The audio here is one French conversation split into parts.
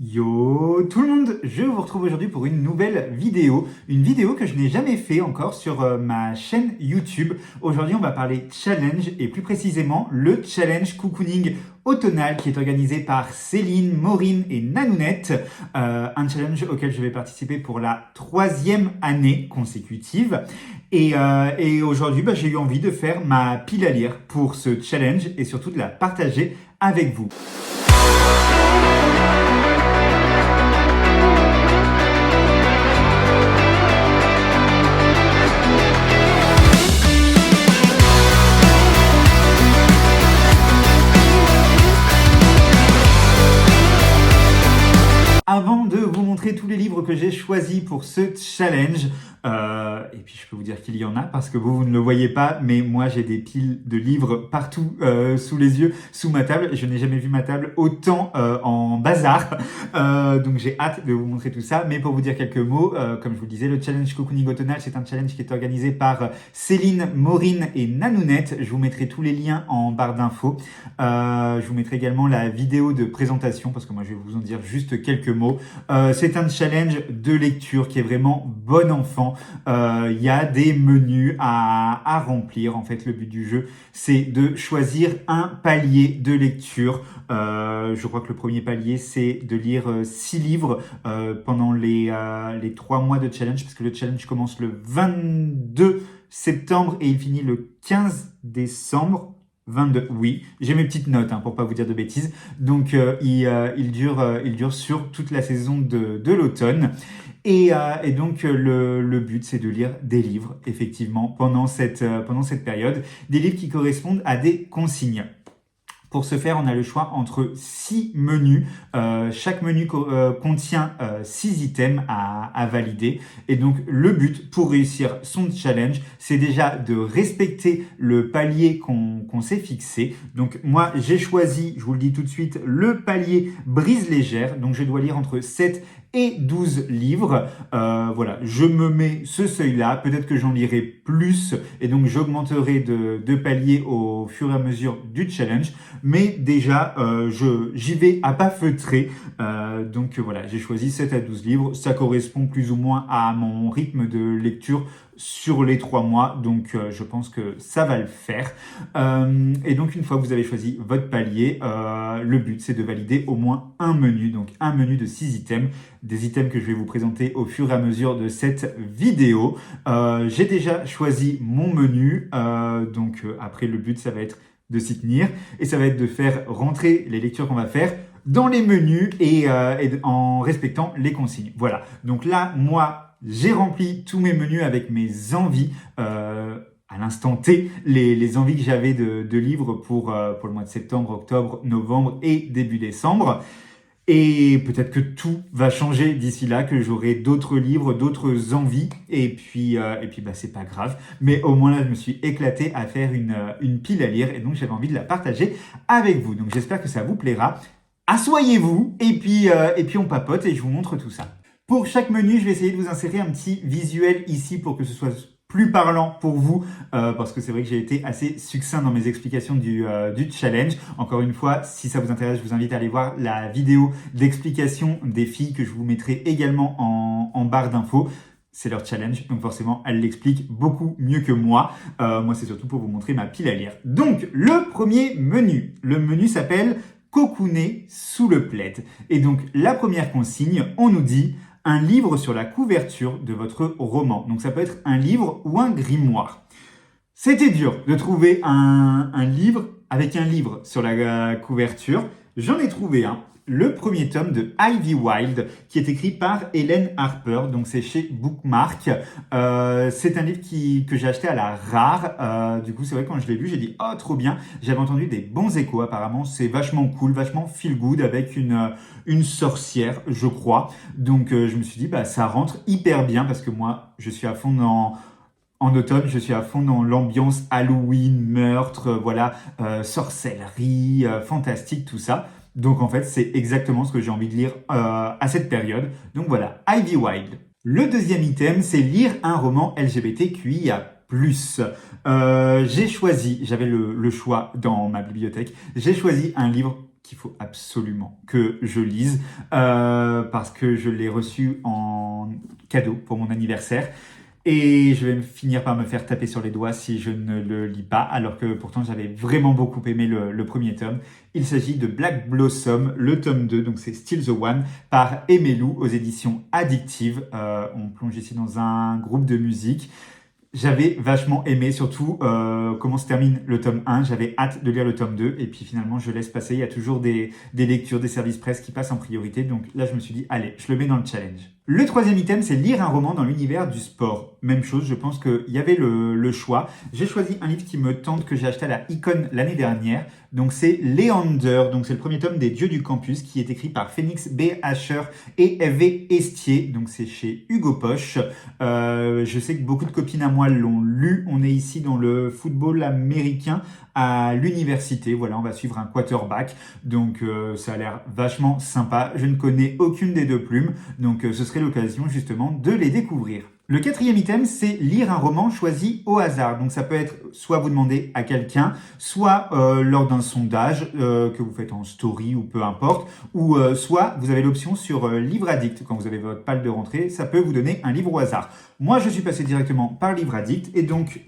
Yo tout le monde, je vous retrouve aujourd'hui pour une nouvelle vidéo, une vidéo que je n'ai jamais fait encore sur ma chaîne YouTube. Aujourd'hui on va parler challenge et plus précisément le challenge cocooning automnal qui est organisé par Céline, Maureen et Nanounette, un challenge auquel je vais participer pour la 3e année consécutive. Et aujourd'hui j'ai eu envie de faire ma pile à lire pour ce challenge et surtout de la partager avec vous. Avant de vous montrer tous les livres que j'ai choisis pour ce challenge, et puis je peux vous dire qu'il y en a parce que vous ne le voyez pas, mais moi j'ai des piles de livres partout sous les yeux, sous ma table. Je n'ai jamais vu ma table autant en bazar, donc j'ai hâte de vous montrer tout ça. Mais pour vous dire quelques mots, comme je vous le disais, le challenge cocooning automnal, c'est un challenge qui est organisé par Céline, Maureen et Nanounette. Je vous mettrai tous les liens en barre d'infos. Je vous mettrai également la vidéo de présentation parce que moi je vais vous en dire juste quelques mots. C'est un challenge de lecture qui est vraiment bon enfant. Il y a des menus à remplir. En fait, le but du jeu, c'est de choisir un palier de lecture. Je crois que le premier palier, c'est de lire 6 livres pendant les 3 mois de challenge, parce que le challenge commence le 22 septembre et il finit le 15 décembre. 22, oui, j'ai mes petites notes pour pas vous dire de bêtises. Donc il dure sur toute la saison de l'automne. Et donc le but c'est de lire des livres effectivement pendant cette période, des livres qui correspondent à des consignes. Pour ce faire, on a le choix entre 6 menus. Chaque menu contient 6 items à valider. Et donc, le but pour réussir son challenge, c'est déjà de respecter le palier qu'on s'est fixé. Donc, moi, j'ai choisi, je vous le dis tout de suite, le palier brise légère. Donc, je dois lire entre 7 et 12 livres. Voilà, je me mets ce seuil-là. Peut-être que j'en lirai plus et donc j'augmenterai de palier au fur et à mesure du challenge. Mais déjà, j'y vais à pas feutrer. Donc voilà, j'ai choisi 7 à 12 livres. Ça correspond plus ou moins à mon rythme de lecture sur les 3 mois, donc je pense que ça va le faire. Et donc une fois que vous avez choisi votre palier, le but c'est de valider au moins un menu, donc un menu de 6 items, des items que je vais vous présenter au fur et à mesure de cette vidéo. J'ai déjà choisi mon menu, donc après le but ça va être de s'y tenir et ça va être de faire rentrer les lectures qu'on va faire dans les menus et en respectant les consignes. Voilà, donc là moi j'ai rempli tous mes menus avec mes envies, à l'instant T, les envies que j'avais de livres pour le mois de septembre, octobre, novembre et début décembre. Et peut-être que tout va changer d'ici là, que j'aurai d'autres livres, d'autres envies, et puis c'est pas grave. Mais au moins là, je me suis éclaté à faire une pile à lire, et donc j'avais envie de la partager avec vous. Donc j'espère que ça vous plaira. Asseyez-vous, et puis on papote et je vous montre tout ça. Pour chaque menu, je vais essayer de vous insérer un petit visuel ici pour que ce soit plus parlant pour vous, parce que c'est vrai que j'ai été assez succinct dans mes explications du challenge. Encore une fois, si ça vous intéresse, je vous invite à aller voir la vidéo d'explication des filles que je vous mettrai également en barre d'infos. C'est leur challenge, donc forcément, elles l'expliquent beaucoup mieux que moi. Moi, c'est surtout pour vous montrer ma pile à lire. Donc, le premier menu. Le menu s'appelle « Cocooner sous le plaid ». Et donc, la première consigne, on nous dit « un livre sur la couverture de votre roman ». Donc, ça peut être un livre ou un grimoire. C'était dur de trouver un livre avec un livre sur la couverture. J'en ai trouvé un. Le premier tome de Ivy Wild, qui est écrit par Hélène Harper, donc c'est chez Bookmark. C'est un livre que j'ai acheté à la rare. Du coup, c'est vrai, quand je l'ai lu, j'ai dit « Oh, trop bien !» J'avais entendu des bons échos, apparemment. C'est vachement cool, vachement feel good, avec une sorcière, je crois. Donc, je me suis dit, ça rentre hyper bien, parce que moi, je suis à fond en automne, je suis à fond dans l'ambiance Halloween, meurtre, voilà, sorcellerie, fantastique, tout ça. Donc en fait, c'est exactement ce que j'ai envie de lire à cette période. Donc voilà, Ivy Wild. Le deuxième item, c'est lire un roman LGBTQIA+. J'ai choisi, j'avais le choix dans ma bibliothèque, j'ai choisi un livre qu'il faut absolument que je lise parce que je l'ai reçu en cadeau pour mon anniversaire. Et je vais finir par me faire taper sur les doigts si je ne le lis pas, alors que pourtant j'avais vraiment beaucoup aimé le premier tome. Il s'agit de Black Blossom, le tome 2, donc c'est Still the One, par Aimé Lou aux éditions Addictive. On plonge ici dans un groupe de musique. J'avais vachement aimé, surtout comment se termine le tome 1. J'avais hâte de lire le tome 2 et puis finalement je laisse passer. Il y a toujours des lectures, des services presse qui passent en priorité. Donc là je me suis dit, allez, je le mets dans le challenge. Le troisième item, c'est lire un roman dans l'univers du sport. Même chose, je pense qu'il y avait le choix. J'ai choisi un livre qui me tente, que j'ai acheté à la Icon l'année dernière. Donc c'est Léander, donc c'est le premier tome des Dieux du Campus qui est écrit par Phoenix B. Asher et Hervé Estier. Donc c'est chez Hugo Poche. Je sais que beaucoup de copines à moi l'ont lu. On est ici dans le football américain à l'université. Voilà, on va suivre un quarterback. Donc ça a l'air vachement sympa. Je ne connais aucune des deux plumes. Donc ce serait l'occasion justement de les découvrir. Le quatrième item, c'est lire un roman choisi au hasard. Donc ça peut être soit vous demandez à quelqu'un, soit lors d'un sondage que vous faites en story ou peu importe, ou soit vous avez l'option sur Livre Addict. Quand vous avez votre palle de rentrée, ça peut vous donner un livre au hasard. Moi, je suis passé directement par Livre Addict et donc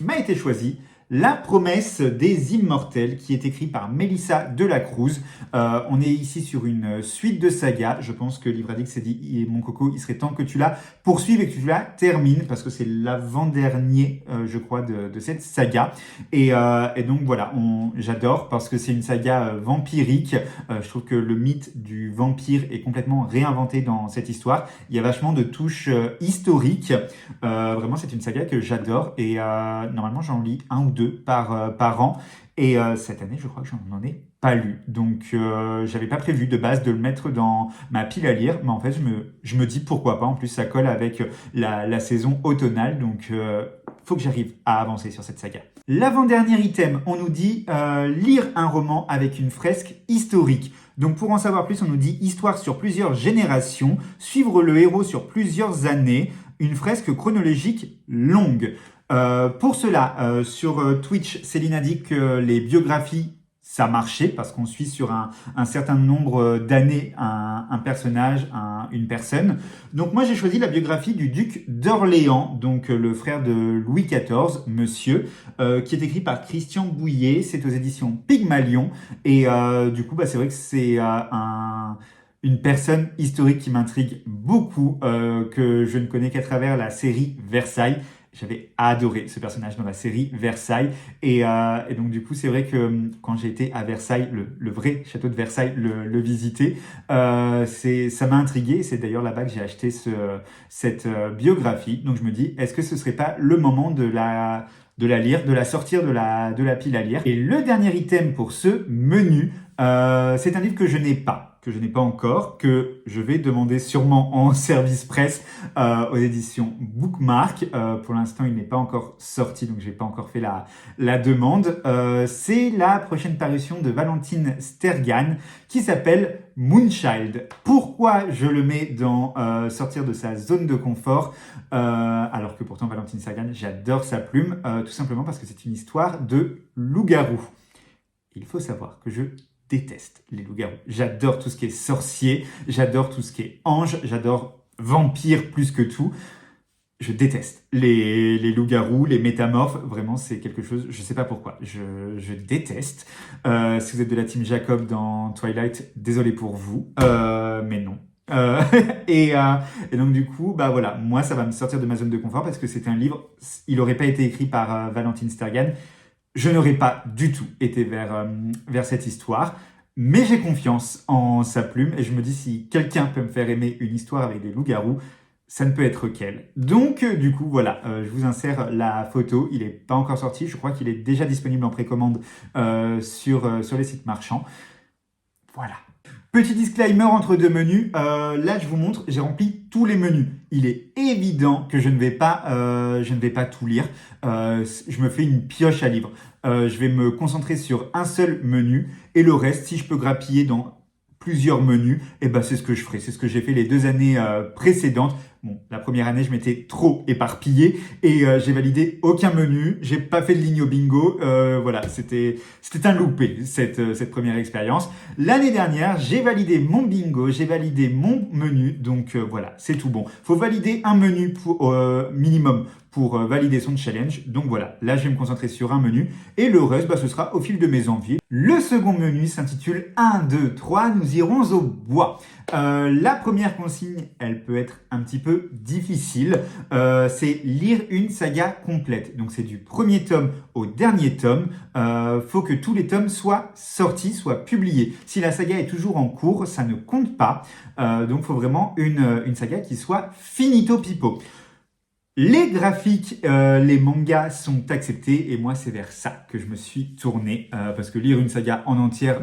m'a été choisi La promesse des immortels, qui est écrit par Mélissa Delacruz. On est ici sur une suite de sagas. Je pense que Livre Addict s'est dit, mon coco, il serait temps que tu la poursuives et que tu la termines, parce que c'est l'avant-dernier, je crois, de cette saga. Et donc voilà, j'adore, parce que c'est une saga vampirique. Je trouve que le mythe du vampire est complètement réinventé dans cette histoire. Il y a vachement de touches historiques. Vraiment, c'est une saga que j'adore. Et normalement, j'en lis un ou deux par an. Et cette année, je crois que je n'en ai pas lu. Donc, j'avais pas prévu de base de le mettre dans ma pile à lire. Mais en fait, je me dis pourquoi pas. En plus, ça colle avec la saison automnale. Donc, faut que j'arrive à avancer sur cette saga. L'avant-dernier item, on nous dit lire un roman avec une fresque historique. Donc pour en savoir plus, on nous dit histoire sur plusieurs générations, suivre le héros sur plusieurs années, une fresque chronologique longue. Pour cela, sur Twitch, Céline a dit que les biographies, ça marchait parce qu'on suit sur un certain nombre d'années un personnage, une personne. Donc moi, j'ai choisi la biographie du duc d'Orléans, donc le frère de Louis XIV, monsieur, qui est écrit par Christian Bouillet. C'est aux éditions Pygmalion. Et du coup, c'est vrai que c'est une personne historique qui m'intrigue beaucoup, que je ne connais qu'à travers la série Versailles. J'avais adoré ce personnage dans la série Versailles. Et donc, du coup, c'est vrai que quand j'ai été à Versailles, le vrai château de Versailles, le visiter, ça m'a intrigué. C'est d'ailleurs là-bas que j'ai acheté cette biographie. Donc, je me dis, est-ce que ce serait pas le moment de la lire, de la sortir de la pile à lire? Et le dernier item pour ce menu, c'est un livre que je n'ai pas encore, que je vais demander sûrement en service presse aux éditions Bookmark. Pour l'instant, il n'est pas encore sorti, donc j'ai pas encore fait la demande. C'est la prochaine parution de Valentine Stergan qui s'appelle Moonchild. Pourquoi je le mets dans sortir de sa zone de confort alors que pourtant Valentine Stergan, j'adore sa plume, tout simplement parce que c'est une histoire de loup-garou. Il faut savoir que je déteste les loups-garous. J'adore tout ce qui est sorcier, j'adore tout ce qui est ange, j'adore vampire plus que tout. Je déteste les loups-garous, les métamorphes. Vraiment, c'est quelque chose, je sais pas pourquoi. Je déteste. Si vous êtes de la team Jacob dans Twilight, désolé pour vous, mais non. Et donc du coup, voilà, moi ça va me sortir de ma zone de confort parce que c'est un livre, il n'aurait pas été écrit par Valentine Stergan. Je n'aurais pas du tout été vers cette histoire, mais j'ai confiance en sa plume et je me dis si quelqu'un peut me faire aimer une histoire avec des loups-garous, ça ne peut être qu'elle. Donc du coup, voilà, je vous insère la photo, il n'est pas encore sorti, je crois qu'il est déjà disponible en précommande sur les sites marchands. Voilà. Petit disclaimer entre deux menus, là je vous montre, j'ai rempli tous les menus. Il est évident que je ne vais pas tout lire, je me fais une pioche à livres. Je vais me concentrer sur un seul menu et le reste, si je peux grappiller dans plusieurs menus, c'est ce que je ferai. C'est ce que j'ai fait les 2 années précédentes. Bon, la première année, je m'étais trop éparpillé et j'ai validé aucun menu. J'ai pas fait de ligne au bingo. Voilà, c'était un loupé cette première expérience. L'année dernière, j'ai validé mon bingo, j'ai validé mon menu. Donc voilà, c'est tout bon. Faut valider un menu pour minimum pour valider son challenge. Donc voilà, là je vais me concentrer sur un menu et le reste, ce sera au fil de mes envies. Le second menu s'intitule 1, 2, 3, nous irons au bois. La première consigne, elle peut être un petit peu difficile. C'est lire une saga complète. Donc c'est du premier tome au dernier tome. Faut que tous les tomes soient sortis, soient publiés. Si la saga est toujours en cours, ça ne compte pas. Donc faut vraiment une saga qui soit finito pipo. Les graphiques, les mangas sont acceptés et moi c'est vers ça que je me suis tourné parce que lire une saga en entière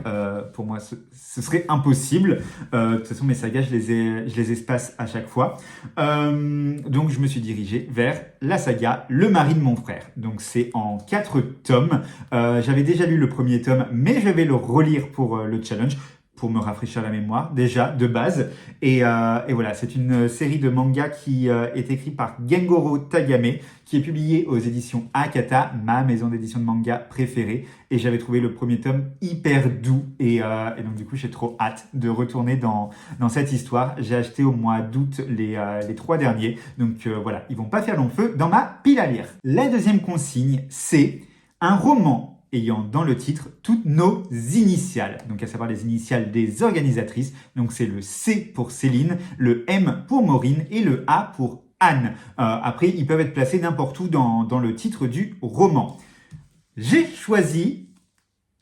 pour moi ce serait impossible. De toute façon mes sagas je les espace à chaque fois. Donc je me suis dirigé vers la saga Le mari de mon frère. Donc c'est en 4 tomes. J'avais déjà lu le premier tome mais je vais le relire pour le challenge, pour me rafraîchir la mémoire, déjà, de base. Et voilà, c'est une série de mangas qui est écrite par Gengoro Tagame, qui est publiée aux éditions Akata, ma maison d'édition de manga préférée. Et j'avais trouvé le premier tome hyper doux. Et donc, du coup, j'ai trop hâte de retourner dans cette histoire. J'ai acheté au mois d'août les 3 derniers. Donc, voilà, ils vont pas faire long feu dans ma pile à lire. La deuxième consigne, c'est un roman ayant dans le titre toutes nos initiales, donc à savoir les initiales des organisatrices. Donc c'est le C pour Céline, le M pour Maureen et le A pour Anne. Après, ils peuvent être placés n'importe où dans le titre du roman. J'ai choisi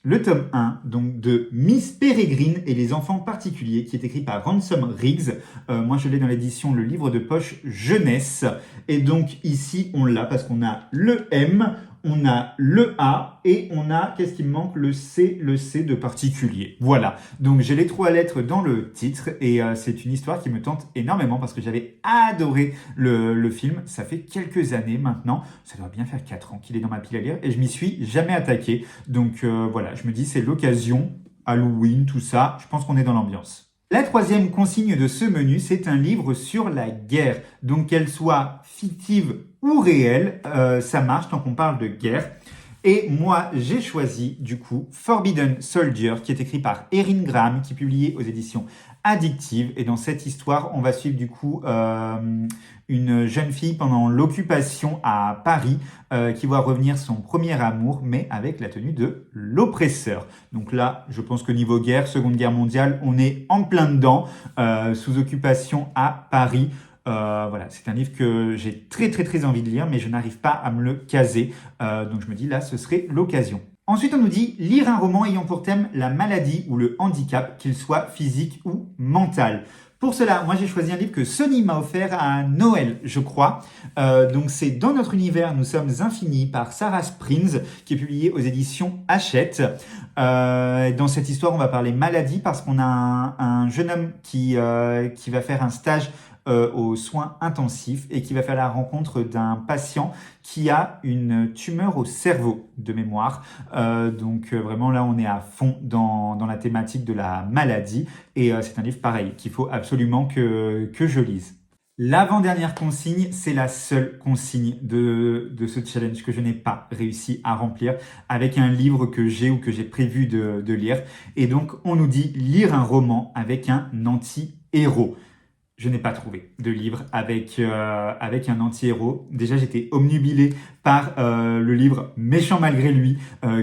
le tome 1 donc de Miss Peregrine et les enfants particuliers, qui est écrit par Ransom Riggs. Moi, je l'ai dans l'édition Le Livre de Poche Jeunesse. Et donc ici, on l'a parce qu'on a le M, on a le A et on a, qu'est-ce qui me manque? Le C de particulier. Voilà, donc j'ai les 3 lettres dans le titre et c'est une histoire qui me tente énormément parce que j'avais adoré le film. Ça fait quelques années maintenant, ça doit bien faire 4 ans qu'il est dans ma pile à lire et je m'y suis jamais attaqué. Donc voilà, je me dis c'est l'occasion, Halloween, tout ça, je pense qu'on est dans l'ambiance. La troisième consigne de ce menu, c'est un livre sur la guerre. Donc qu'elle soit fictive ou réelle, ça marche tant qu'on parle de guerre. Et moi, j'ai choisi du coup Forbidden Soldier, qui est écrit par Erin Graham, qui est publié aux éditions Addictive. Et dans cette histoire, on va suivre du coup une jeune fille pendant l'occupation à Paris qui voit revenir son premier amour, mais avec la tenue de l'oppresseur. Donc là, je pense que niveau guerre, Seconde Guerre mondiale, on est en plein dedans, sous occupation à Paris. Voilà, c'est un livre que j'ai très envie de lire, mais je n'arrive pas à me le caser. Donc je me dis là, ce serait l'occasion. Ensuite, on nous dit lire un roman ayant pour thème la maladie ou le handicap, qu'il soit physique ou mental. Pour cela, moi j'ai choisi un livre que Sony m'a offert à Noël, je crois. Donc c'est Dans notre univers, nous sommes infinis par Sarah Springs, qui est publié aux éditions Hachette. Dans cette histoire, on va parler maladie parce qu'on a un jeune homme qui va faire un stage aux soins intensifs et qui va faire la rencontre d'un patient qui a une tumeur au cerveau de mémoire. Donc vraiment là on est à fond dans la thématique de la maladie et c'est un livre pareil qu'il faut absolument que je lise. L'avant-dernière consigne, c'est la seule consigne de ce challenge que je n'ai pas réussi à remplir avec un livre que j'ai ou que j'ai prévu de lire. Et donc on nous dit lire un roman avec un anti-héros. Je n'ai pas trouvé de livre avec un anti-héros. Déjà, j'étais obnubilé par le livre Méchant malgré lui,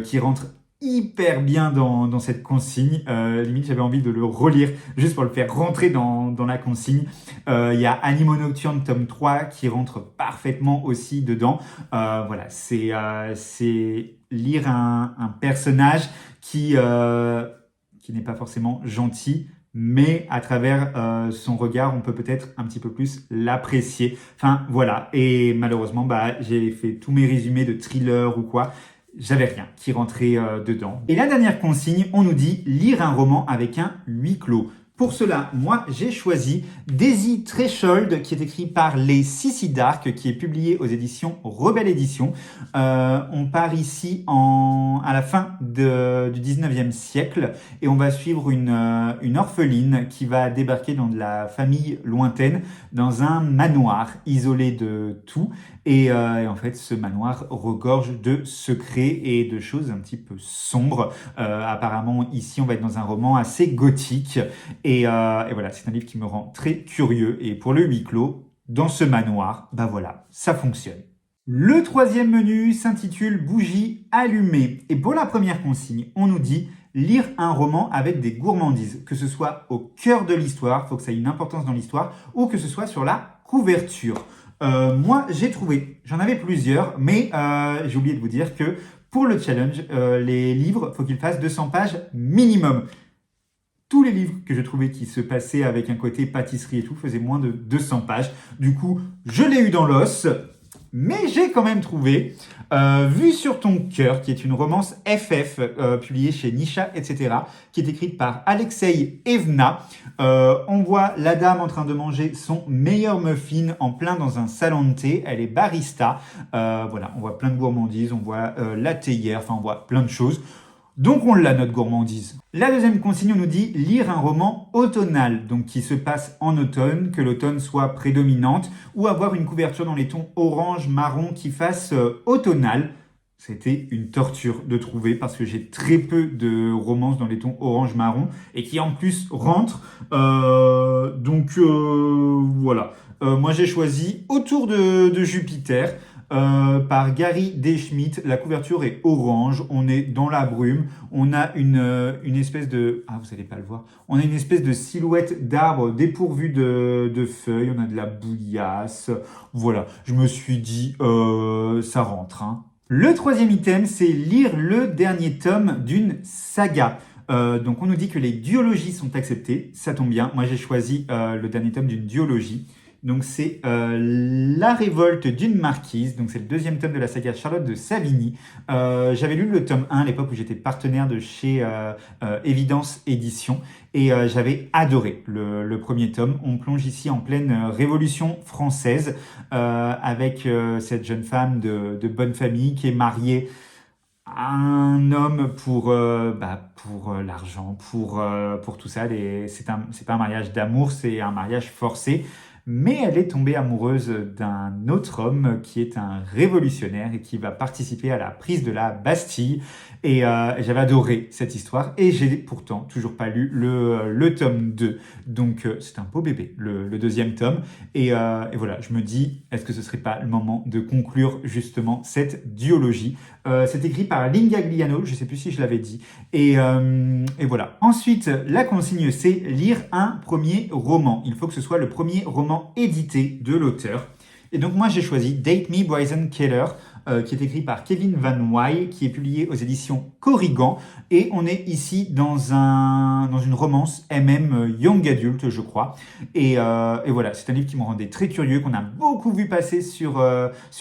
qui rentre hyper bien dans cette consigne. Limite, j'avais envie de le relire juste pour le faire rentrer dans la consigne. Il y a Animaux Nocturnes, tome 3, qui rentre parfaitement aussi dedans. Voilà, c'est lire un personnage qui n'est pas forcément gentil, mais à travers son regard, on peut peut-être un petit peu plus l'apprécier. Enfin, voilà. Et malheureusement, j'ai fait tous mes résumés de thriller ou quoi. J'avais rien qui rentrait dedans. Et la dernière consigne, on nous dit lire un roman avec un huis clos. Pour cela, moi, j'ai choisi Daisy Threshold, qui est écrit par les Sissi Dark, qui est publié aux éditions Rebelle Édition. On part ici à la fin du 19e siècle et on va suivre une orpheline qui va débarquer dans de la famille lointaine, dans un manoir isolé de tout. Et en fait, ce manoir regorge de secrets et de choses un petit peu sombres. Apparemment, ici, on va être dans un roman assez gothique. Et voilà, c'est un livre qui me rend très curieux. Et pour le huis clos, dans ce manoir, bah voilà, ça fonctionne. Le troisième menu s'intitule Bougie allumée. Et pour la première consigne, on nous dit lire un roman avec des gourmandises, que ce soit au cœur de l'histoire, il faut que ça ait une importance dans l'histoire, ou que ce soit sur la couverture. Moi, j'ai trouvé, j'en avais plusieurs, mais j'ai oublié de vous dire que pour le challenge, les livres, il faut qu'ils fassent 200 pages minimum. Tous les livres que je trouvais qui se passaient avec un côté pâtisserie et tout faisaient moins de 200 pages. Du coup, je l'ai eu dans l'os, mais j'ai quand même trouvé Vue sur ton cœur, qui est une romance FF publiée chez Nisha, etc., qui est écrite par Alexei Evna. On voit la dame en train de manger son meilleur muffin en plein dans un salon de thé. Elle est barista. Voilà, on voit plein de gourmandises, on voit la théière, enfin on voit plein de choses. Donc on l'a, notre gourmandise. La deuxième consigne, on nous dit lire un roman automnal, donc qui se passe en automne, que l'automne soit prédominante, ou avoir une couverture dans les tons orange, marron qui fasse automnal. C'était une torture de trouver parce que j'ai très peu de romances dans les tons orange-marron et qui en plus rentrent. Voilà. Moi j'ai choisi Autour de Jupiter. Par Gary D. Schmidt. La couverture est orange, on est dans la brume, on a une espèce de... Ah, vous n'allez pas le voir. On a une espèce de silhouette d'arbre dépourvu de feuilles, on a de la bouillasse. Voilà, je me suis dit, ça rentre. Hein. Le troisième item, c'est lire le dernier tome d'une saga. Donc on nous dit que les duologies sont acceptées, ça tombe bien. Moi j'ai choisi le dernier tome d'une duologie. Donc c'est La révolte d'une marquise, donc c'est le deuxième tome de la saga Charlotte de Savigny. J'avais lu le tome 1 à l'époque où j'étais partenaire de chez Évidence Édition et j'avais adoré le premier tome. On plonge ici en pleine Révolution française avec cette jeune femme de bonne famille qui est mariée à un homme pour l'argent, pour tout ça. C'est pas un mariage d'amour, c'est un mariage forcé. Mais elle est tombée amoureuse d'un autre homme qui est un révolutionnaire et qui va participer à la prise de la Bastille. Et j'avais adoré cette histoire et j'ai pourtant toujours pas lu le tome 2. Donc c'est un beau bébé, le deuxième tome. Et voilà, je me dis, est-ce que ce serait pas le moment de conclure justement cette duologie? C'est écrit par Lingagliano, je sais plus si je l'avais dit. Et voilà. Ensuite, la consigne, c'est lire un premier roman. Il faut que ce soit le premier roman édité de l'auteur. Et donc moi j'ai choisi Date Me, Bryson Keller, qui est écrit par Kevin Van Wy, qui est publié aux éditions Corrigan. Et on est ici dans une romance Young Adult, je crois. Et voilà, c'est un livre qui me rendait très curieux, qu'on a beaucoup vu passer sur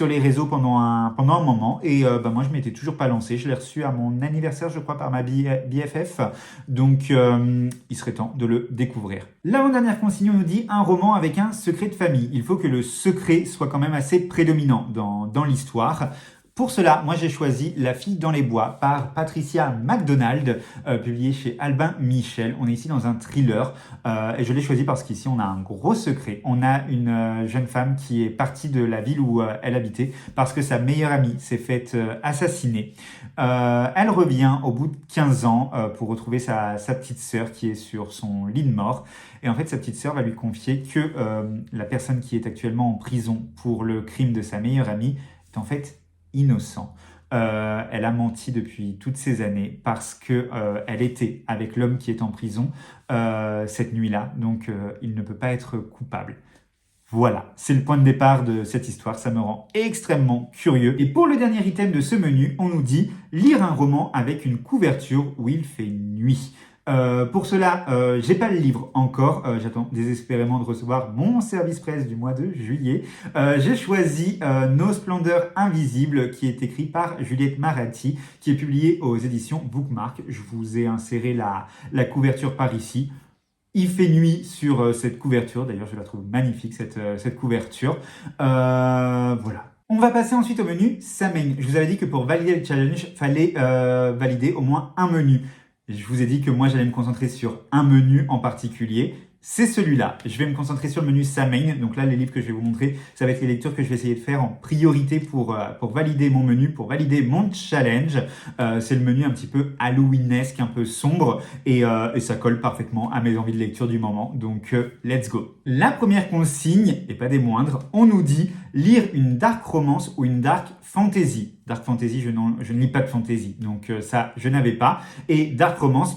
les réseaux pendant un moment. Et moi, je m'étais toujours pas lancé. Je l'ai reçu à mon anniversaire, je crois, par ma BFF. Donc, il serait temps de le découvrir. L'avant-dernière consigne nous dit un roman avec un secret de famille. Il faut que le secret soit quand même assez prédominant dans l'histoire. Pour cela, moi j'ai choisi La fille dans les bois par Patricia MacDonald, publié chez Albin Michel. On est ici dans un thriller et je l'ai choisi parce qu'ici on a un gros secret. On a une jeune femme qui est partie de la ville où elle habitait parce que sa meilleure amie s'est faite assassiner. Elle revient au bout de 15 ans pour retrouver sa petite sœur qui est sur son lit de mort. Et en fait, sa petite sœur va lui confier que la personne qui est actuellement en prison pour le crime de sa meilleure amie est en fait innocent. Elle a menti depuis toutes ces années parce que elle était avec l'homme qui est en prison cette nuit-là, donc il ne peut pas être coupable. Voilà, c'est le point de départ de cette histoire, ça me rend extrêmement curieux. Et pour le dernier item de ce menu, on nous dit lire un roman avec une couverture où il fait nuit. Pour cela, j'ai pas le livre encore. J'attends désespérément de recevoir mon service presse du mois de juillet. J'ai choisi Nos splendeurs invisibles, qui est écrit par Juliette Maratti, qui est publié aux éditions Bookmark. Je vous ai inséré la couverture par ici. Il fait nuit sur cette couverture. D'ailleurs, je la trouve magnifique, cette couverture. Voilà. On va passer ensuite au menu Samhain. Je vous avais dit que pour valider le challenge, il fallait valider au moins un menu. Je vous ai dit que moi, j'allais me concentrer sur un menu en particulier. C'est celui-là. Je vais me concentrer sur le menu Samhain. Donc là, les livres que je vais vous montrer, ça va être les lectures que je vais essayer de faire en priorité pour valider mon menu, pour valider mon challenge. C'est le menu un petit peu Halloweenesque, un peu sombre, et ça colle parfaitement à mes envies de lecture du moment. Donc, let's go. La première consigne, et pas des moindres, on nous dit lire une dark romance ou une dark fantasy. Dark fantasy, je ne lis pas de fantasy, donc ça, je n'avais pas. Et dark romance,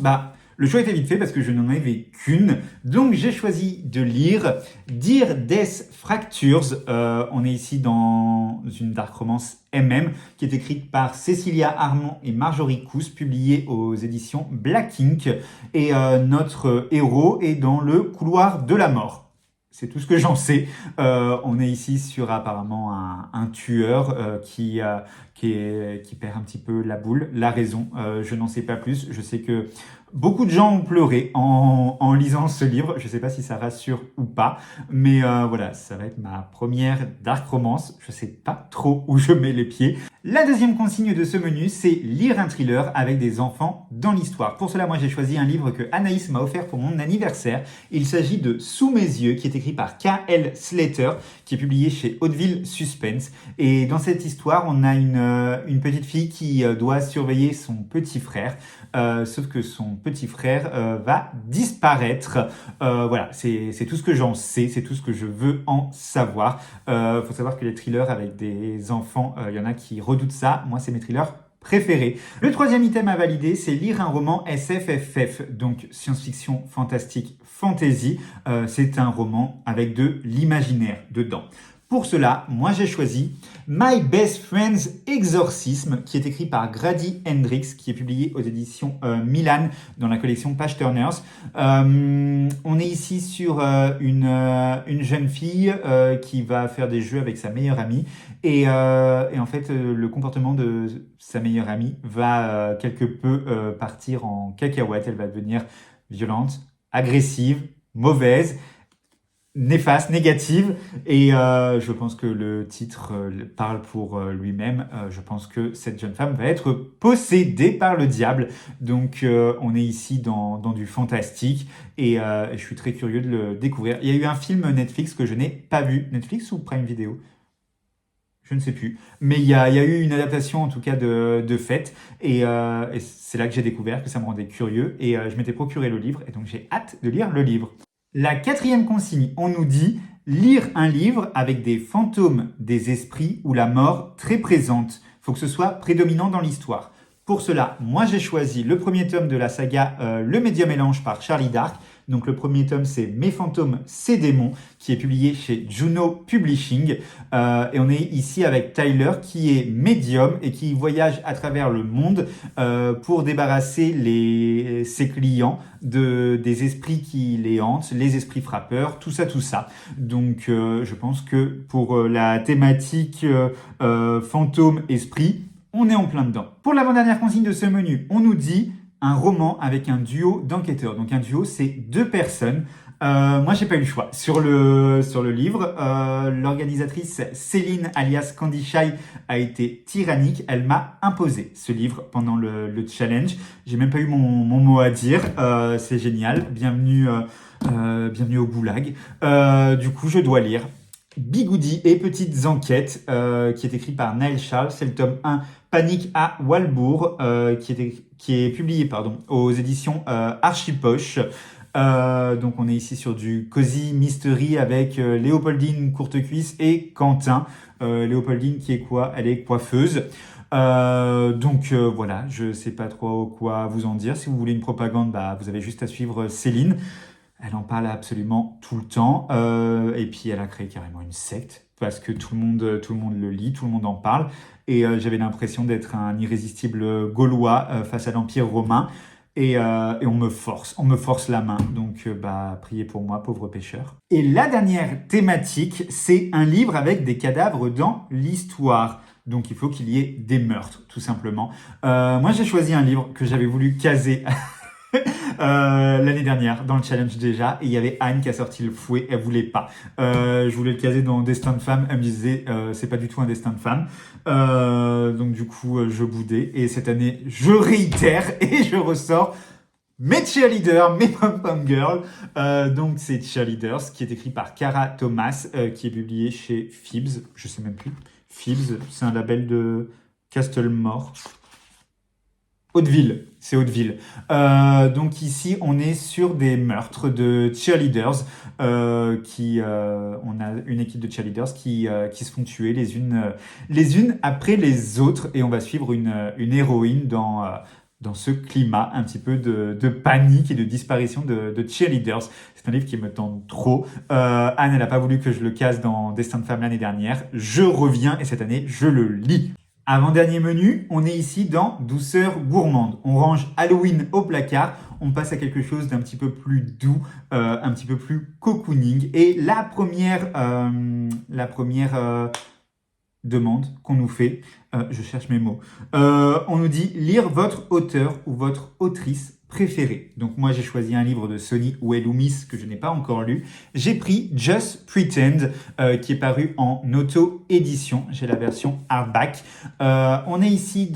le choix était vite fait parce que je n'en avais qu'une. Donc j'ai choisi de lire Dear Death Fractures. On est ici dans une dark romance qui est écrite par Cécilia Armand et Marjorie Cousse, publiée aux éditions Black Ink. Et notre héros est dans le couloir de la mort. C'est tout ce que j'en sais. On est ici sur apparemment un tueur qui perd un petit peu la boule, la raison. Je n'en sais pas plus. Je sais que beaucoup de gens ont pleuré en lisant ce livre. Je ne sais pas si ça rassure ou pas. Mais voilà, ça va être ma première dark romance. Je ne sais pas trop où je mets les pieds. La deuxième consigne de ce menu, c'est lire un thriller avec des enfants dans l'histoire. Pour cela, moi, j'ai choisi un livre que Anaïs m'a offert pour mon anniversaire. Il s'agit de Sous mes yeux, qui est écrit par K.L. Slater, qui est publié chez Hauteville Suspense. Et dans cette histoire, on a une petite fille qui doit surveiller son petit frère. Sauf que son petit frère va disparaître. Voilà, c'est tout ce que j'en sais, c'est tout ce que je veux en savoir. Faut savoir que les thrillers avec des enfants, il y en a qui redoutent ça. Moi, c'est mes thrillers préférés. Le troisième item à valider, c'est lire un roman SFFF, donc science-fiction, fantastique, fantasy. C'est un roman avec de l'imaginaire dedans. Pour cela, moi j'ai choisi My Best Friend's Exorcism, qui est écrit par Grady Hendrix, qui est publié aux éditions Milan dans la collection Page Turners. On est ici sur une jeune fille qui va faire des jeux avec sa meilleure amie et en fait le comportement de sa meilleure amie va quelque peu partir en cacahuète. Elle va devenir violente, agressive, mauvaise, néfaste, négative, et je pense que le titre parle pour lui-même. Je pense que cette jeune femme va être possédée par le diable. Donc on est ici dans du fantastique et je suis très curieux de le découvrir. Il y a eu un film Netflix que je n'ai pas vu. Netflix ou Prime Video ? Je ne sais plus. Mais il y a eu une adaptation en tout cas de fait. Et c'est là que j'ai découvert que ça me rendait curieux. Et je m'étais procuré le livre. Et donc j'ai hâte de lire le livre. La quatrième consigne, on nous dit lire un livre avec des fantômes, des esprits ou la mort très présente. Il faut que ce soit prédominant dans l'histoire. Pour cela, moi j'ai choisi le premier tome de la saga Le Médium Mélange par Charlie Dark. Donc le premier tome c'est Mes fantômes, ces démons, qui est publié chez Juno Publishing. Et on est ici avec Tyler qui est médium et qui voyage à travers le monde pour débarrasser ses clients des esprits qui les hantent, les esprits frappeurs, tout ça. Donc je pense que pour la thématique fantôme-esprit, on est en plein dedans. Pour l'avant-dernière consigne de ce menu, on nous dit un roman avec un duo d'enquêteurs. Donc un duo, c'est 2 personnes. Moi, j'ai pas eu le choix. Sur le livre, l'organisatrice Céline, alias Candy Shy, a été tyrannique. Elle m'a imposé ce livre pendant le challenge. J'ai même pas eu mon mot à dire. C'est génial. Bienvenue au goulag. Du coup, je dois lire Bigoudi et Petites Enquêtes, qui est écrit par Naël Charles. C'est le tome 1, Panique à Walbourg, qui est publié aux éditions Archipoche. Donc on est ici sur du cozy mystery avec Léopoldine Courtecuisse et Quentin. Léopoldine qui est quoi ? Elle est coiffeuse. Donc voilà, je sais pas trop quoi vous en dire. Si vous voulez une propagande, vous avez juste à suivre Céline. Elle en parle absolument tout le temps. Et puis elle a créé carrément une secte parce que tout le monde le lit, tout le monde en parle. Et j'avais l'impression d'être un irrésistible Gaulois face à l'Empire romain. Et on me force la main. Donc priez pour moi, pauvre pécheur. Et la dernière thématique, c'est un livre avec des cadavres dans l'histoire. Donc il faut qu'il y ait des meurtres, tout simplement. Moi j'ai choisi un livre que j'avais voulu caser l'année dernière dans le challenge déjà, et il y avait Anne qui a sorti le fouet, elle voulait pas. Je voulais le caser dans Destin de femme, elle me disait c'est pas du tout un destin de femme. Donc du coup je boudais, et cette année je réitère et je ressors mes cheerleaders, mes pom-pom girls. Donc c'est Cheerleaders, qui est écrit par Cara Thomas, qui est publié chez Phoebs, je sais même plus. Phoebs, c'est un label de Castlemore. Hauteville, c'est Hauteville. Donc ici, on est sur des meurtres de cheerleaders. On a une équipe de cheerleaders qui se font tuer les unes après les autres. Et on va suivre une héroïne dans ce climat un petit peu de panique et de disparition de cheerleaders. C'est un livre qui me tente trop. Anne, elle n'a pas voulu que je le case dans Destin de femme l'année dernière. Je reviens et cette année, je le lis. Avant-dernier menu, on est ici dans Douceur gourmande. On range Halloween au placard, on passe à quelque chose d'un petit peu plus doux, un petit peu plus cocooning. Et la première demande qu'on nous fait, je cherche mes mots, on nous dit lire votre auteur ou votre autrice préférée. Donc moi j'ai choisi un livre de Sony Ouellou-Miss que je n'ai pas encore lu. J'ai pris Just Pretend qui est paru en auto-édition. J'ai la version hardback. On est ici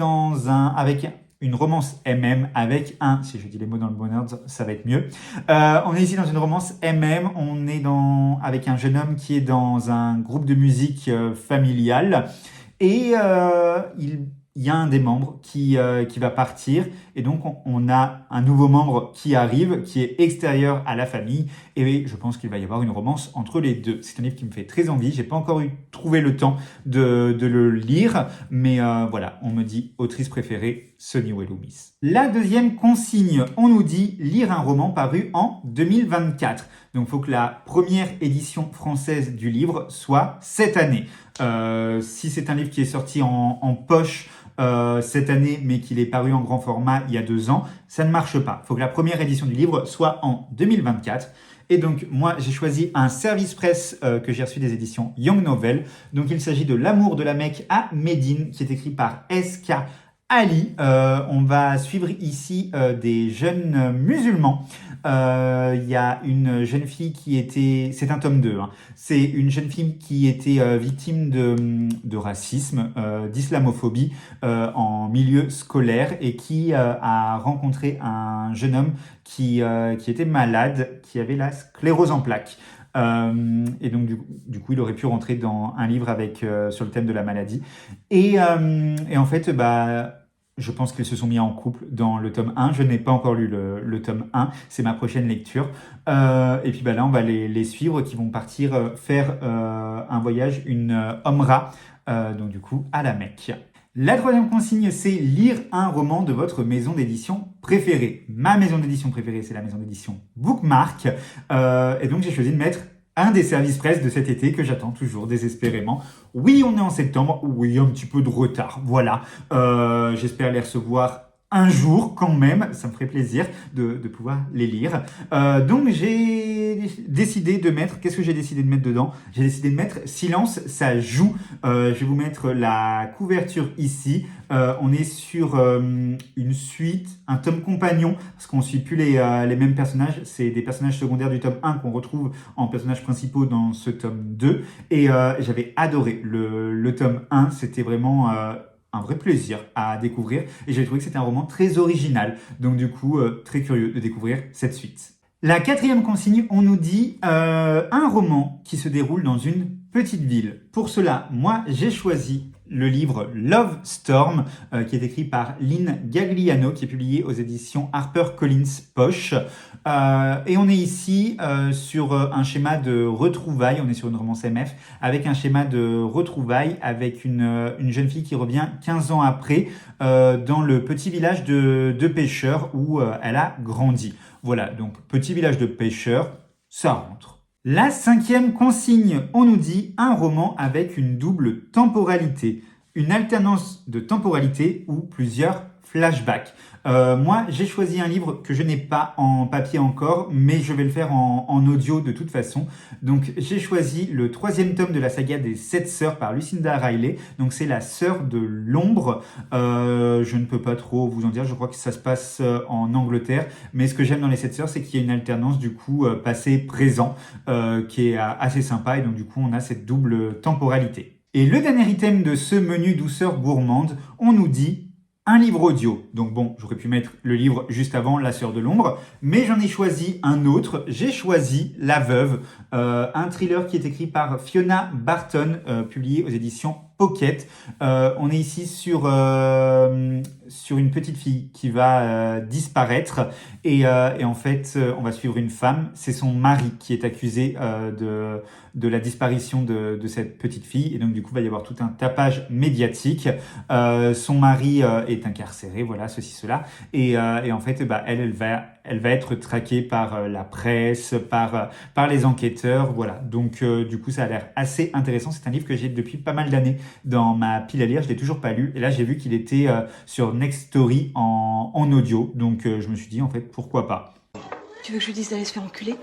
avec une romance MM avec si je dis les mots dans le bon ordre, ça va être mieux. On est ici dans une romance MM, avec un jeune homme qui est dans un groupe de musique familial et il y a un des membres qui va partir et donc on a un nouveau membre qui arrive, qui est extérieur à la famille et je pense qu'il va y avoir une romance entre les deux. C'est un livre qui me fait très envie, j'ai pas encore trouvé le temps de le lire, mais voilà, on me dit autrice préférée, Sony Ouellou-Miss. La deuxième consigne, on nous dit lire un roman paru en 2024. Donc il faut que la première édition française du livre soit cette année. Si c'est un livre qui est sorti en poche cette année, mais qu'il est paru en grand format il y a 2 ans, ça ne marche pas. Il faut que la première édition du livre soit en 2024. Et donc, moi, j'ai choisi un service presse que j'ai reçu des éditions Young Novel. Donc, il s'agit de L'amour de la Mecque à Médine, qui est écrit par S.K. Ali. On va suivre ici des jeunes musulmans. Il y a une jeune fille c'est un tome 2, hein. C'est une jeune fille qui était victime de racisme, d'islamophobie en milieu scolaire et qui a rencontré un jeune homme qui était malade, qui avait la sclérose en plaques. Et donc du coup, il aurait pu rentrer dans un livre sur le thème de la maladie. Et en fait, je pense qu'ils se sont mis en couple dans le tome 1. Je n'ai pas encore lu le tome 1. C'est ma prochaine lecture. Et puis là, on va les suivre, qui vont partir faire un voyage, une Omra, donc du coup, à la Mecque. La troisième consigne, c'est lire un roman de votre maison d'édition préférée. Ma maison d'édition préférée, c'est la maison d'édition Bookmark. Et donc, j'ai choisi de mettre un des services presse de cet été que j'attends toujours désespérément. Oui, on est en septembre. Oui, un petit peu de retard. Voilà. J'espère les recevoir un jour quand même. Ça me ferait plaisir de pouvoir les lire. Donc, j'ai décidé de mettre... Qu'est-ce que j'ai décidé de mettre dedans? J'ai décidé de mettre Silence, ça joue. Je vais vous mettre la couverture ici. On est sur une suite, un tome compagnon, parce qu'on ne suit plus les mêmes personnages. C'est des personnages secondaires du tome 1 qu'on retrouve en personnages principaux dans ce tome 2. Et j'avais adoré le tome 1. C'était vraiment un vrai plaisir à découvrir. Et j'ai trouvé que c'était un roman très original. Donc du coup, très curieux de découvrir cette suite. La quatrième consigne, on nous dit un roman qui se déroule dans une petite ville. Pour cela, moi, j'ai choisi le livre Love Storm, qui est écrit par Lynn Gagliano, qui est publié aux éditions HarperCollins Poche. Et on est ici sur un schéma de retrouvailles, on est sur une romance MF, avec un schéma de retrouvailles, avec une jeune fille qui revient 15 ans après dans le petit village de pêcheurs où elle a grandi. Voilà, donc petit village de pêcheurs, ça rentre. La cinquième consigne, on nous dit un roman avec une double temporalité, une alternance de temporalité ou plusieurs flashbacks. Moi, j'ai choisi un livre que je n'ai pas en papier encore, mais je vais le faire en audio de toute façon. Donc, j'ai choisi le troisième tome de la saga des Sept Sœurs par Lucinda Riley. Donc, c'est la sœur de l'ombre. Je ne peux pas trop vous en dire. Je crois que ça se passe en Angleterre. Mais ce que j'aime dans les Sept Sœurs, c'est qu'il y a une alternance du coup passé-présent qui est assez sympa. Et donc, du coup, on a cette double temporalité. Et le dernier item de ce menu douceur gourmande, on nous dit un livre audio. Donc bon, j'aurais pu mettre le livre juste avant, La Sœur de l'Ombre, mais j'en ai choisi un autre. J'ai choisi La Veuve, un thriller qui est écrit par Fiona Barton, publié aux éditions Pocket. On est ici sur une petite fille qui va disparaître et en fait, on va suivre une femme. C'est son mari qui est accusé de la disparition de cette petite fille et donc du coup, il va y avoir tout un tapage médiatique. Son mari est incarcéré, voilà, ceci, cela. Et en fait, elle va être traquée par la presse, par les enquêteurs, voilà. Donc, du coup, ça a l'air assez intéressant. C'est un livre que j'ai depuis pas mal d'années dans ma pile à lire. Je l'ai toujours pas lu. Et là, j'ai vu qu'il était sur Next Story en audio. Donc, je me suis dit, en fait, pourquoi pas. Tu veux que je lui dise d'aller se faire enculer?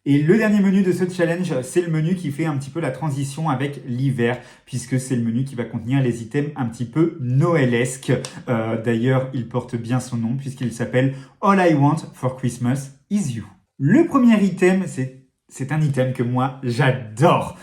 Et le dernier menu de ce challenge, c'est le menu qui fait un petit peu la transition avec l'hiver, puisque c'est le menu qui va contenir les items un petit peu noëlesques. D'ailleurs, il porte bien son nom, puisqu'il s'appelle All I Want for Christmas is You. Le premier item, c'est un item que moi, j'adore.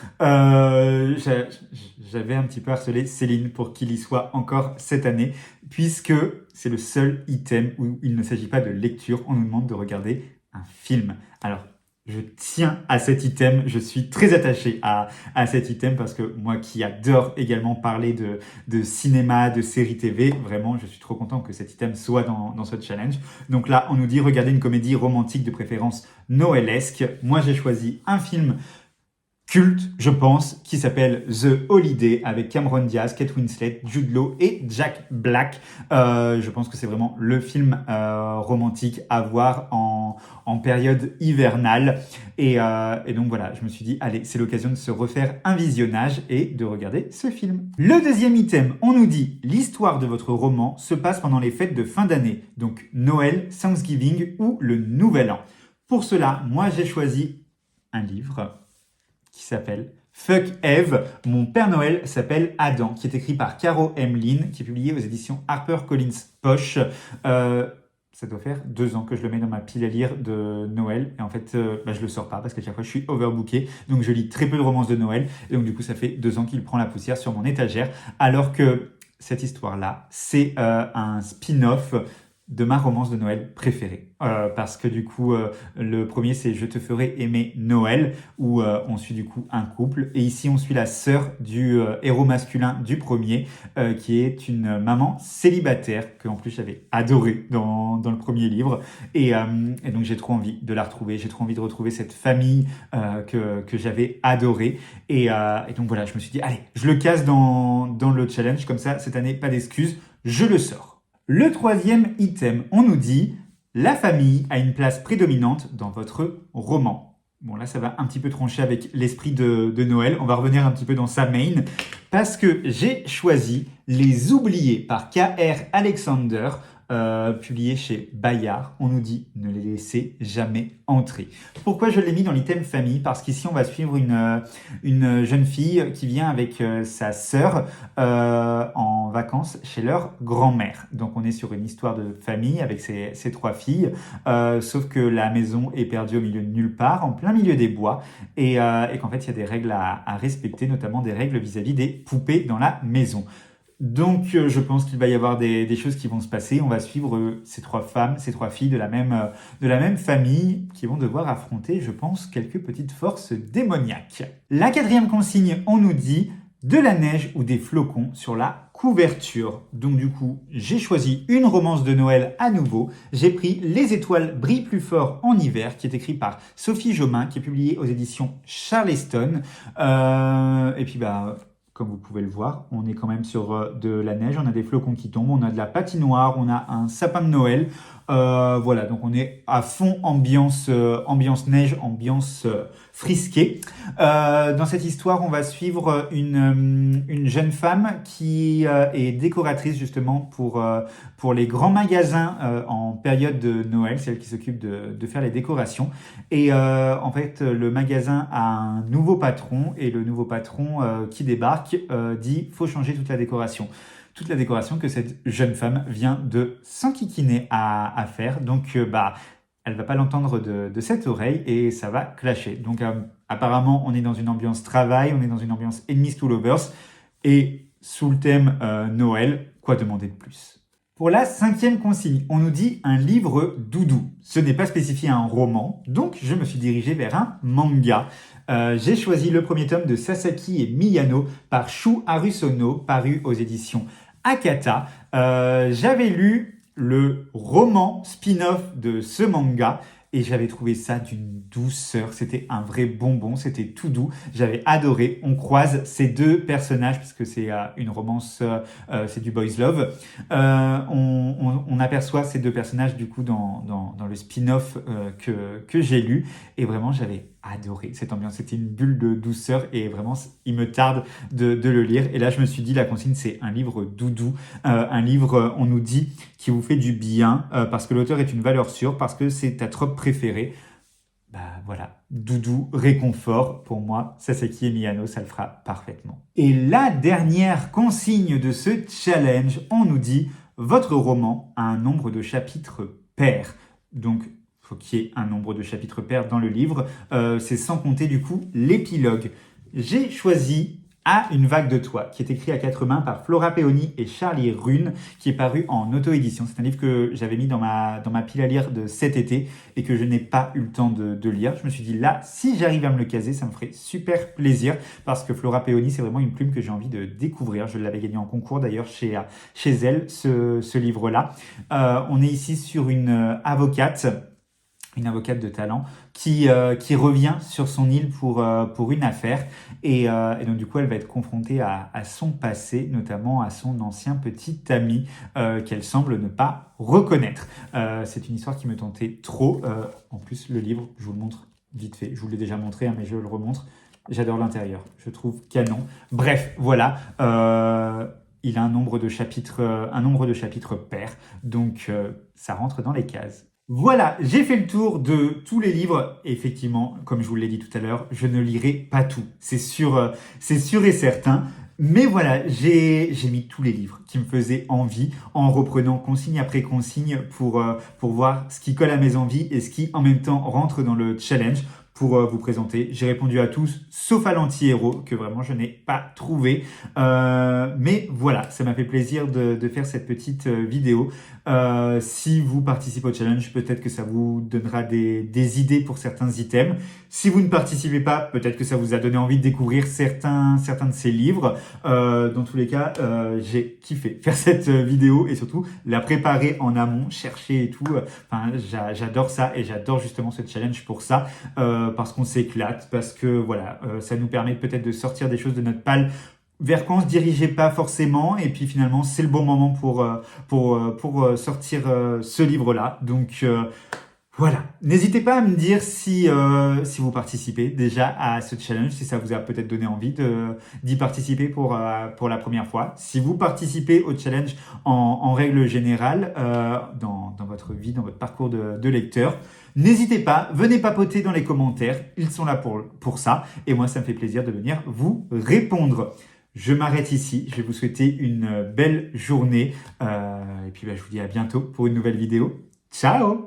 J'avais un petit peu harcelé Céline pour qu'il y soit encore cette année, puisque c'est le seul item où il ne s'agit pas de lecture. On nous demande de regarder un film. Alors, je tiens à cet item, je suis très attaché à cet item parce que moi qui adore également parler de cinéma, de séries TV, vraiment je suis trop content que cet item soit dans ce challenge. Donc là on nous dit regarder une comédie romantique de préférence noëlesque. Moi j'ai choisi un film culte, je pense, qui s'appelle The Holiday avec Cameron Diaz, Kate Winslet, Jude Law et Jack Black. Je pense que c'est vraiment le film romantique à voir en période hivernale. Et donc voilà, je me suis dit, allez, c'est l'occasion de se refaire un visionnage et de regarder ce film. Le deuxième item, on nous dit, l'histoire de votre roman se passe pendant les fêtes de fin d'année, donc Noël, Thanksgiving ou le Nouvel An. Pour cela, moi j'ai choisi un livre qui s'appelle Fuck Eve, mon Père Noël s'appelle Adam, qui est écrit par Caro M. Lynn, qui est publié aux éditions HarperCollins Poche. Ça doit faire 2 ans que je le mets dans ma pile à lire de Noël. Et en fait, je le sors pas parce qu'à chaque fois, je suis overbooké. Donc, je lis très peu de romances de Noël. Et donc, du coup, ça fait 2 ans qu'il prend la poussière sur mon étagère. Alors que cette histoire-là, c'est un spin-off de ma romance de Noël préférée. Parce que du coup, le premier c'est Je te ferai aimer Noël, où on suit du coup un couple. Et ici, on suit la sœur du héros masculin du premier, qui est une maman célibataire, que en plus j'avais adoré dans le premier livre. Et donc j'ai trop envie de la retrouver, j'ai trop envie de retrouver cette famille que j'avais adorée. Et donc voilà, je me suis dit, allez, je le casse dans le challenge, comme ça, cette année, pas d'excuses, je le sors. Le troisième item, on nous dit « La famille a une place prédominante dans votre roman ». Bon, là, ça va un petit peu trancher avec l'esprit de Noël. On va revenir un petit peu dans sa main parce que j'ai choisi Les Oubliés par K.R. Alexander, publié chez Bayard. On nous dit « Ne les laissez jamais entrer ». Pourquoi je l'ai mis dans l'item famille? Parce qu'ici, on va suivre une jeune fille qui vient avec sa sœur en vacances chez leur grand-mère. Donc, on est sur une histoire de famille avec ces 3 filles, sauf que la maison est perdue au milieu de nulle part, en plein milieu des bois, et qu'en fait, il y a des règles à respecter, notamment des règles vis-à-vis des poupées dans la maison. Donc, je pense qu'il va y avoir des choses qui vont se passer. On va suivre ces 3 femmes, ces 3 filles de la même famille qui vont devoir affronter, je pense, quelques petites forces démoniaques. La 4e consigne, on nous dit de la neige ou des flocons sur la couverture. Donc du coup, j'ai choisi une romance de Noël à nouveau. J'ai pris Les étoiles brillent plus fort en hiver, qui est écrit par Sophie Jomain, qui est publié aux éditions Charleston. Et puis comme vous pouvez le voir, on est quand même sur de la neige, on a des flocons qui tombent, on a de la patinoire, on a un sapin de Noël. Voilà, donc on est à fond ambiance neige, ambiance frisquée. Dans cette histoire, on va suivre une jeune femme qui est décoratrice justement pour les grands magasins en période de Noël. C'est elle qui s'occupe de faire les décorations. Et en fait, le magasin a un nouveau patron et le nouveau patron qui débarque dit « faut changer toute la décoration ». Toute la décoration que cette jeune femme vient de s'enquiquiner à faire. Donc, elle va pas l'entendre de cette oreille et ça va clasher. Donc, apparemment, on est dans une ambiance travail, on est dans une ambiance enemies to lovers et sous le thème Noël, quoi demander de plus? Pour la 5e consigne, on nous dit un livre doudou. Ce n'est pas spécifié un roman, donc je me suis dirigé vers un manga. J'ai choisi le premier tome de Sasaki et Miyano par Shu Harusono, paru aux éditions Akata. J'avais lu le roman spin-off de ce manga et j'avais trouvé ça d'une douceur. C'était un vrai bonbon, c'était tout doux. J'avais adoré. On croise ces deux personnages, puisque c'est une romance, c'est du boys love. On aperçoit ces deux personnages du coup dans le spin-off que j'ai lu. Et vraiment, j'avais adoré cette ambiance. C'était une bulle de douceur et vraiment, il me tarde de le lire. Et là, je me suis dit, la consigne, c'est un livre doudou. Un livre, on nous dit, qui vous fait du bien parce que l'auteur est une valeur sûre, parce que c'est ta trope préférée. Voilà, doudou, réconfort, pour moi, Sasaki et Miyano, ça le fera parfaitement. Et la dernière consigne de ce challenge, on nous dit, votre roman a un nombre de chapitres pair. Donc, faut qu'il y ait un nombre de chapitres pair dans le livre. C'est sans compter du coup l'épilogue. J'ai choisi À une vague de toi, qui est écrit à 4 mains par Flora Peoni et Charlie Rune, qui est paru en auto-édition. C'est un livre que j'avais mis dans ma pile à lire de cet été et que je n'ai pas eu le temps de lire. Je me suis dit là, si j'arrive à me le caser, ça me ferait super plaisir parce que Flora Peoni, c'est vraiment une plume que j'ai envie de découvrir. Je l'avais gagné en concours d'ailleurs chez elle, ce livre-là. On est ici sur une avocate de talent qui revient sur son île pour une affaire et donc du coup elle va être confrontée à son passé, notamment à son ancien petit ami qu'elle semble ne pas reconnaître. C'est une histoire qui me tentait trop. En plus le livre, je vous le montre vite fait, je vous l'ai déjà montré mais je le remontre. J'adore l'intérieur, je trouve canon. Bref, voilà. Il a un nombre de chapitres pair, donc ça rentre dans les cases. Voilà, j'ai fait le tour de tous les livres. Effectivement, comme je vous l'ai dit tout à l'heure, je ne lirai pas tout. C'est sûr et certain. Mais voilà, j'ai mis tous les livres qui me faisaient envie en reprenant consigne après consigne pour voir ce qui colle à mes envies et ce qui en même temps rentre dans le challenge pour vous présenter. J'ai répondu à tous, sauf à l'anti-héros, que vraiment je n'ai pas trouvé. Mais voilà, ça m'a fait plaisir de faire cette petite vidéo. Si vous participez au challenge, peut-être que ça vous donnera des idées pour certains items. Si vous ne participez pas, peut-être que ça vous a donné envie de découvrir certains de ces livres. Dans tous les cas, j'ai kiffé faire cette vidéo et surtout la préparer en amont, chercher et tout. J'adore ça et j'adore justement ce challenge pour ça. Parce qu'on s'éclate, parce que voilà, ça nous permet peut-être de sortir des choses de notre palle vers quoi on se dirigeait pas forcément, et puis finalement c'est le bon moment pour sortir ce livre-là. Donc voilà, n'hésitez pas à me dire si vous participez déjà à ce challenge, si ça vous a peut-être donné envie d'y participer pour la première fois. Si vous participez au challenge en règle générale dans votre vie, dans votre parcours de lecteur, n'hésitez pas, venez papoter dans les commentaires, ils sont là pour ça, et moi ça me fait plaisir de venir vous répondre. Je m'arrête ici, je vais vous souhaiter une belle journée, et puis je vous dis à bientôt pour une nouvelle vidéo. Ciao!